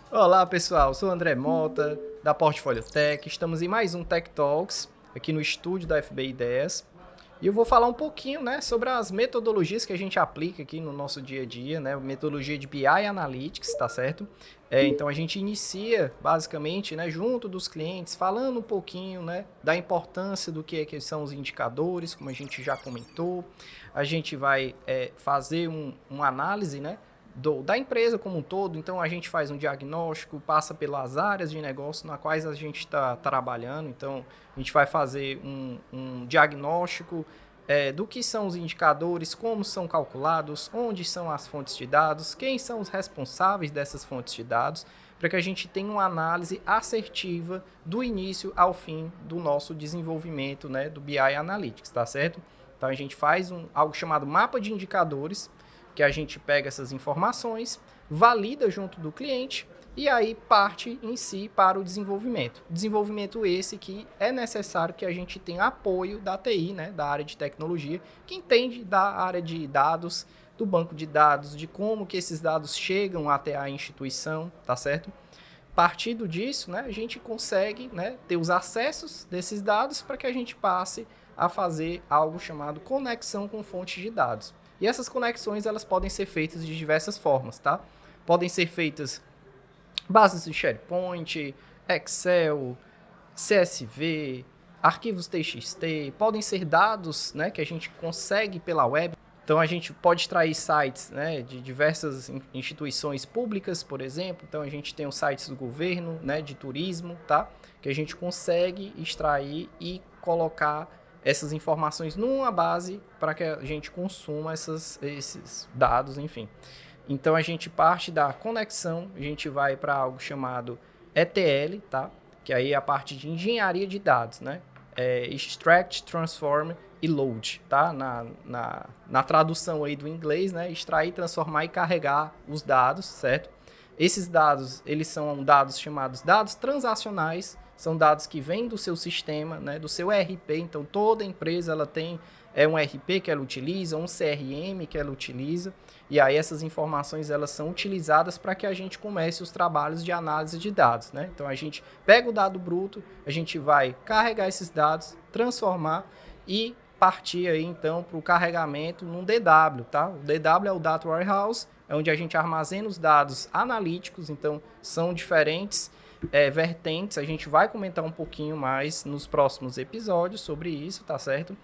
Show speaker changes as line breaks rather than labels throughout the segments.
Olá pessoal, sou o André Mota, da Portfólio Tech. Estamos em mais um Tech Talks, aqui no estúdio da FB Ideias. E eu vou falar um pouquinho, né, sobre as metodologias que a gente aplica aqui no nosso dia a dia, né, metodologia de BI Analytics, tá certo? Então a gente inicia, basicamente, né, junto dos clientes, falando um pouquinho, né, da importância do que são os indicadores, como a gente já comentou. A gente vai fazer uma análise, né, da empresa como um todo. Então a gente faz um diagnóstico, passa pelas áreas de negócio nas quais a gente está trabalhando. Então a gente vai fazer um diagnóstico do que são os indicadores, como são calculados, onde são as fontes de dados, quem são os responsáveis dessas fontes de dados, para que a gente tenha uma análise assertiva do início ao fim do nosso desenvolvimento, né, do BI Analytics, tá certo? Então a gente faz algo chamado mapa de indicadores, que a gente pega essas informações, valida junto do cliente e aí parte em si para o desenvolvimento. Desenvolvimento esse que é necessário que a gente tenha apoio da TI, né, da área de tecnologia, que entende da área de dados, do banco de dados, de como que esses dados chegam até a instituição, tá certo? Partindo disso, né, a gente consegue, né, ter os acessos desses dados para que a gente passe a fazer algo chamado conexão com fontes de dados. E essas conexões elas podem ser feitas de diversas formas, tá? Podem ser feitas bases de SharePoint, Excel, CSV, arquivos TXT, podem ser dados, né, que a gente consegue pela web. Então a gente pode extrair sites, né, de diversas instituições públicas, por exemplo. Então a gente tem os sites do governo, né, de turismo, tá? Que a gente consegue extrair e colocar essas informações numa base para que a gente consuma esses dados, enfim. Então a gente parte da conexão, a gente vai para algo chamado ETL, tá? Que aí é a parte de engenharia de dados, né? Extract, Transform e Load, tá? Na tradução aí do inglês, né? Extrair, transformar e carregar os dados, certo? Esses dados, eles são dados chamados dados transacionais, são dados que vêm do seu sistema, né, do seu ERP. Então toda empresa ela tem um ERP que ela utiliza, um CRM que ela utiliza, e aí essas informações elas são utilizadas para que a gente comece os trabalhos de análise de dados, né? Então a gente pega o dado bruto, a gente vai carregar esses dados, transformar e partir aí então para o carregamento num DW, tá? O DW é o Data Warehouse, é onde a gente armazena os dados analíticos. Então são diferentes vertentes. A gente vai comentar um pouquinho mais nos próximos episódios sobre isso, tá certo?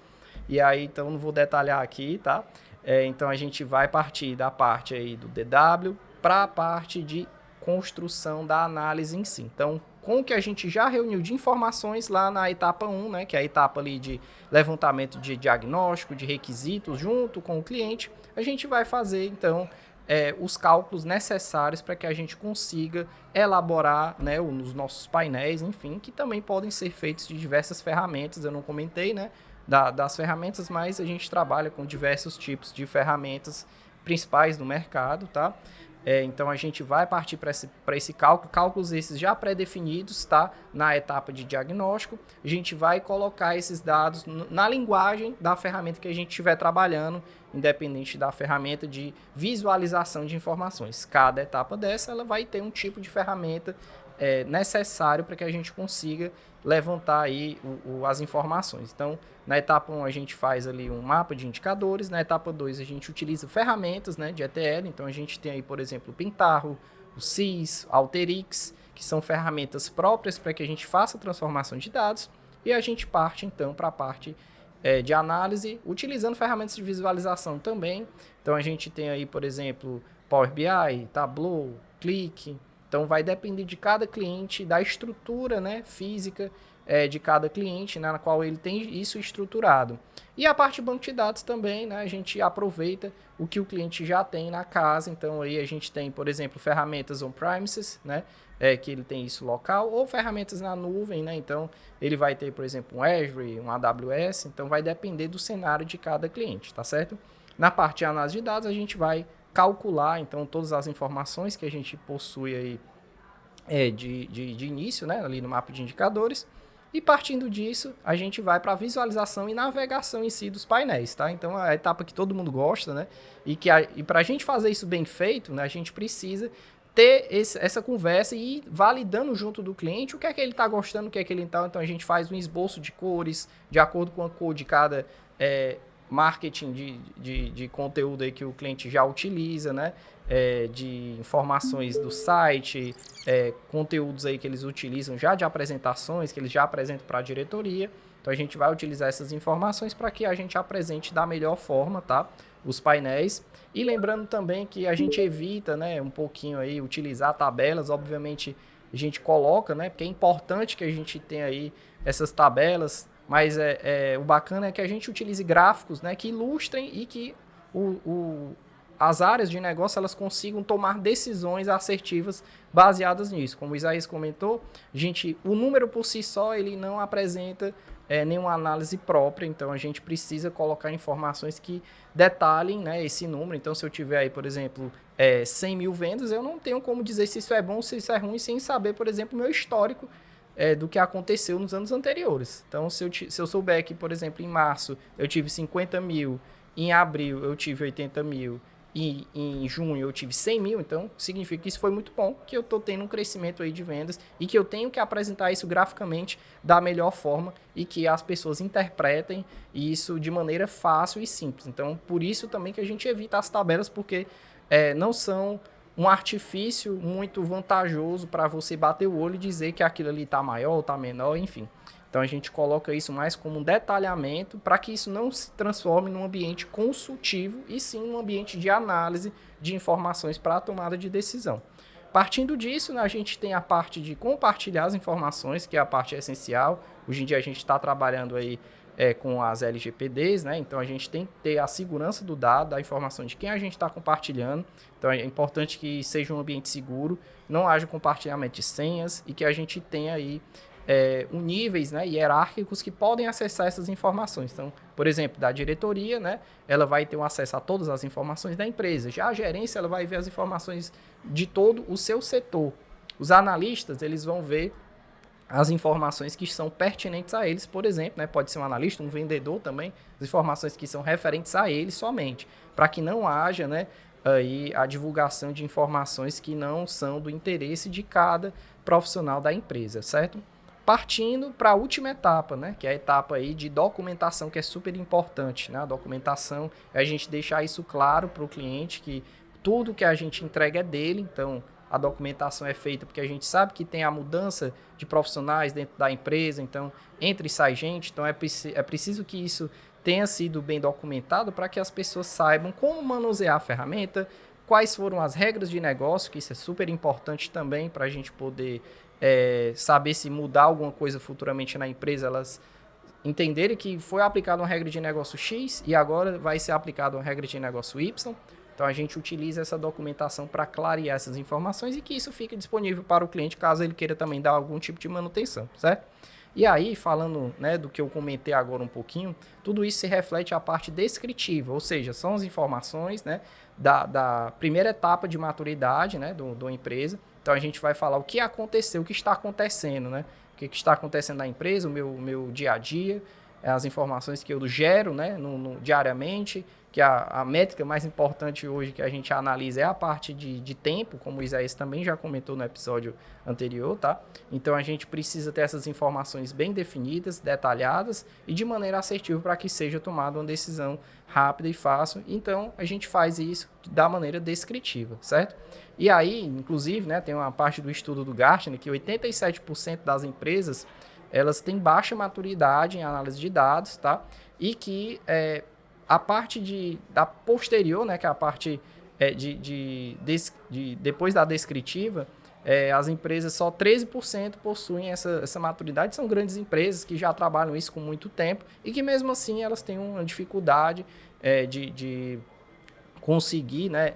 E aí, então, não vou detalhar aqui, tá? Então, a gente vai partir da parte aí do DW para a parte de construção da análise em si. Então, com o que a gente já reuniu de informações lá na etapa 1, né, que é a etapa ali de levantamento de diagnóstico, de requisitos junto com o cliente, a gente vai fazer, então, os cálculos necessários para que a gente consiga elaborar, né, os nossos painéis, enfim, que também podem ser feitos de diversas ferramentas. Eu não comentei, né, das ferramentas, mas a gente trabalha com diversos tipos de ferramentas principais do mercado, tá? Então a gente vai partir para esse cálculo, cálculos esses já pré-definidos, tá? Na etapa de diagnóstico, a gente vai colocar esses dados na linguagem da ferramenta que a gente estiver trabalhando, independente da ferramenta de visualização de informações. Cada etapa dessa ela vai ter um tipo de ferramenta necessário para que a gente consiga levantar aí as informações. Então, na etapa 1 a gente faz ali um mapa de indicadores, na etapa 2 a gente utiliza ferramentas, né, de ETL. Então a gente tem aí, por exemplo, o Pentaho, o SIS, Alteryx, que são ferramentas próprias para que a gente faça a transformação de dados, e a gente parte então para a parte de análise, utilizando ferramentas de visualização também. Então a gente tem aí, por exemplo, Power BI, Tableau, Qlik. Então vai depender de cada cliente, da estrutura, né, física de cada cliente, né, na qual ele tem isso estruturado. E a parte de banco de dados também, né, a gente aproveita o que o cliente já tem na casa. Então aí a gente tem, por exemplo, ferramentas on-premises, né, que ele tem isso local, ou ferramentas na nuvem, né, então ele vai ter, por exemplo, um Azure, um AWS. Então vai depender do cenário de cada cliente, tá certo? Na parte de análise de dados a gente vai calcular, então, todas as informações que a gente possui aí de início, né, ali no mapa de indicadores, e partindo disso, a gente vai para a visualização e navegação em si dos painéis, tá? Então, é a etapa que todo mundo gosta, né, e para a gente fazer isso bem feito, né, a gente precisa ter essa conversa e ir validando junto do cliente o que é que ele está gostando, o que é que ele está. Então a gente faz um esboço de cores, de acordo com a cor de cada marketing de conteúdo aí que o cliente já utiliza, né? De informações do site, conteúdos aí que eles utilizam já de apresentações, que eles já apresentam para a diretoria. Então a gente vai utilizar essas informações para que a gente apresente da melhor forma, tá? Os painéis. E lembrando também que a gente evita, né, um pouquinho aí, utilizar tabelas. Obviamente a gente coloca, né, porque é importante que a gente tenha aí essas tabelas, mas o bacana é que a gente utilize gráficos, né, que ilustrem e que as áreas de negócio elas consigam tomar decisões assertivas baseadas nisso. Como o Isaías comentou, o número por si só ele não apresenta nenhuma análise própria, então a gente precisa colocar informações que detalhem, né, esse número. Então, se eu tiver aí, por exemplo, 100 mil vendas, eu não tenho como dizer se isso é bom ou se isso é ruim, sem saber, por exemplo, o meu histórico do que aconteceu nos anos anteriores. Então, se eu souber que, por exemplo, em março eu tive 50 mil, em abril eu tive 80 mil, e em junho eu tive 100 mil, então significa que isso foi muito bom, que eu estou tendo um crescimento aí de vendas e que eu tenho que apresentar isso graficamente da melhor forma e que as pessoas interpretem isso de maneira fácil e simples. Então, por isso também que a gente evita as tabelas, porque não são um artifício muito vantajoso para você bater o olho e dizer que aquilo ali está maior ou está menor, enfim. Então a gente coloca isso mais como um detalhamento para que isso não se transforme num ambiente consultivo e sim num ambiente de análise de informações para a tomada de decisão. Partindo disso, né, a gente tem a parte de compartilhar as informações, que é a parte essencial. Hoje em dia a gente está trabalhando aí com as LGPDs, né? Então a gente tem que ter a segurança do dado, a informação de quem a gente está compartilhando. Então é importante que seja um ambiente seguro, não haja compartilhamento de senhas e que a gente tenha aí níveis, né, hierárquicos que podem acessar essas informações. Então, por exemplo, da diretoria, né, ela vai ter um acesso a todas as informações da empresa. Já a gerência ela vai ver as informações de todo o seu setor. Os analistas eles vão ver as informações que são pertinentes a eles, por exemplo, né, pode ser um analista, um vendedor também, as informações que são referentes a eles somente, para que não haja, né, aí a divulgação de informações que não são do interesse de cada profissional da empresa, certo? Partindo para a última etapa, né, que é a etapa aí de documentação, que é super importante, né? A documentação é a gente deixar isso claro para o cliente, que tudo que a gente entrega é dele, então a documentação é feita porque a gente sabe que tem a mudança de profissionais dentro da empresa, então entra e sai gente, então é preciso que isso tenha sido bem documentado para que as pessoas saibam como manusear a ferramenta, quais foram as regras de negócio, que isso é super importante também para a gente poder saber se mudar alguma coisa futuramente na empresa, elas entenderem que foi aplicada uma regra de negócio X e agora vai ser aplicada uma regra de negócio Y. Então, a gente utiliza essa documentação para clarear essas informações e que isso fique disponível para o cliente, caso ele queira também dar algum tipo de manutenção, certo? E aí, falando, né, do que eu comentei agora um pouquinho, tudo isso se reflete a parte descritiva, ou seja, são as informações, né, da primeira etapa de maturidade, né, da empresa. Então, a gente vai falar o que aconteceu, o que está acontecendo, né? O que está acontecendo na empresa, o meu dia a dia, as informações que eu gero, né, diariamente, que a métrica mais importante hoje que a gente analisa é a parte de tempo, como o Isaías também já comentou no episódio anterior, tá? Então, a gente precisa ter essas informações bem definidas, detalhadas e de maneira assertiva para que seja tomada uma decisão rápida e fácil. Então, a gente faz isso da maneira descritiva, certo? E aí, inclusive, né, tem uma parte do estudo do Gartner que 87% das empresas elas têm baixa maturidade em análise de dados, tá? E que a parte da posterior, né, que é a parte depois da descritiva, as empresas só 13% possuem essa maturidade. São grandes empresas que já trabalham isso com muito tempo e que mesmo assim elas têm uma dificuldade de conseguir, né,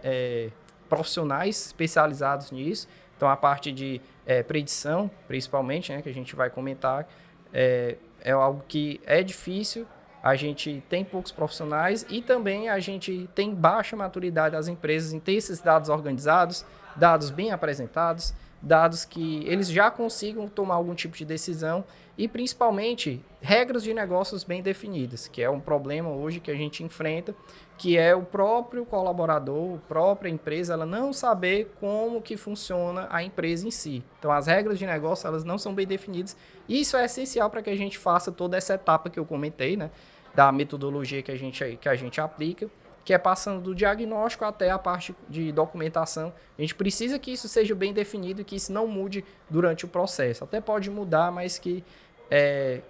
profissionais especializados nisso. Então, a parte de predição, principalmente, né, que a gente vai comentar, é algo que é difícil. A gente tem poucos profissionais e também a gente tem baixa maturidade das empresas em ter esses dados organizados, dados bem apresentados, dados que eles já consigam tomar algum tipo de decisão e, principalmente, regras de negócios bem definidas, que é um problema hoje que a gente enfrenta, que é o próprio colaborador, a própria empresa, ela não saber como que funciona a empresa em si. Então, as regras de negócio, elas não são bem definidas. E isso é essencial para que a gente faça toda essa etapa que eu comentei, né, da metodologia que a gente aplica, que é passando do diagnóstico até a parte de documentação. A gente precisa que isso seja bem definido e que isso não mude durante o processo. Até pode mudar, mas que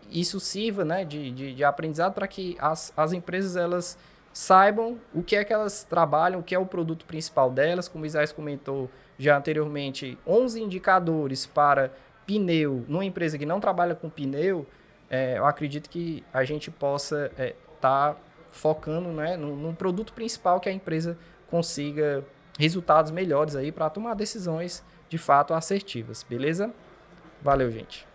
isso sirva, né, de aprendizado para que as empresas elas saibam o que é que elas trabalham, o que é o produto principal delas. Como o Isaías comentou já anteriormente, 11 indicadores para pneu numa empresa que não trabalha com pneu. Eu acredito que a gente possa estar focando, né, no produto principal, que a empresa consiga resultados melhores aí para tomar decisões de fato assertivas, beleza? Valeu, gente.